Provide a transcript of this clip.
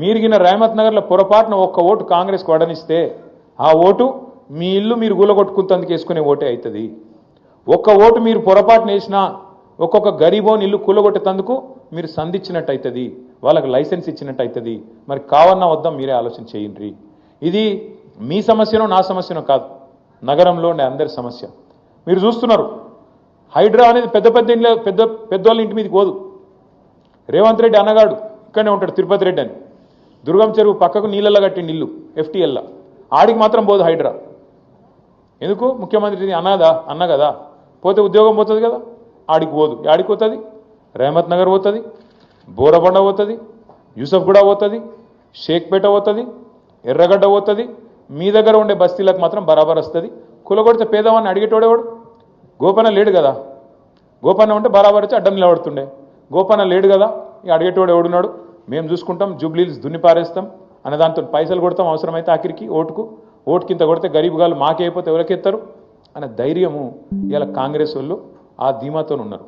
మీరిగిన రేమత్ నగర్లో పొరపాటున ఒక్క ఓటు కాంగ్రెస్కు వడనిస్తే ఆ ఓటు మీ ఇల్లు మీరు కూలగొట్టుకుంటందుకు వేసుకునే ఓటే అవుతుంది. ఒక్క ఓటు మీరు పొరపాటున వేసినా ఒక్కొక్క గరీబోని ఇల్లు కూలగొట్టేందుకు మీరు సంధించినట్టు అవుతుంది, వాళ్ళకి లైసెన్స్ ఇచ్చినట్టు అవుతుంది. మరి కావన్నా వద్దాం మీరే ఆలోచన చేయండి. ఇది మీ సమస్యనో నా సమస్యనో కాదు, నగరంలో ఉండే అందరి సమస్య. మీరు చూస్తున్నారు హైడ్రా అనేది పెద్ద పెద్ద ఇంట్లో పెద్దవాళ్ళ ఇంటి మీదకి పోదు. రేవంత్ రెడ్డి అన్నగాడు ఇక్కడనే ఉంటాడు, తిరుపతి రెడ్డి అని, దుర్గం చెరువు పక్కకు నీళ్ళల్లో కట్టిండి ఇల్లు ఎఫ్టీఎల్లా, ఆడికి మాత్రం పోదు హైడ్రా. ఎందుకు? ముఖ్యమంత్రి అన్న కదా, పోతే ఉద్యోగం పోతుంది కదా, ఆడికి పోదు. ఆడికి పోతుంది, రేమత్ నగర్ పోతుంది, బోరబండ పోతుంది, యూసఫ్గూడ పోతుంది, షేక్పేట పోతుంది, ఎర్రగడ్డ పోతుంది. మీ దగ్గర ఉండే బస్తీలకు మాత్రం బరాబర్ వస్తుంది. కులగొడితే పేదవాడిని అడిగేటోడేవాడు? గోపన్న లేడు కదా, గోపన్న ఉంటే బరాబర్ వచ్చి అడ్డం నిలబడుతుండే. గోపన్న లేడు కదా, ఇక అడిగేటోడు ఎవడున్నాడు? మేము చూసుకుంటాం, జూబ్లీస్ దున్ని పారేస్తాం అనే దాంతో పైసలు కొడతాం, అవసరమైతే ఆఖరికి ఓటుకింత కొడితే గరీబ్ గాలు మాకే అయిపోతే ఎవరికెత్తారు అనే ధైర్యము ఇలా కాంగ్రెస్ వాళ్ళు ఆ ధీమాతో ఉన్నారు.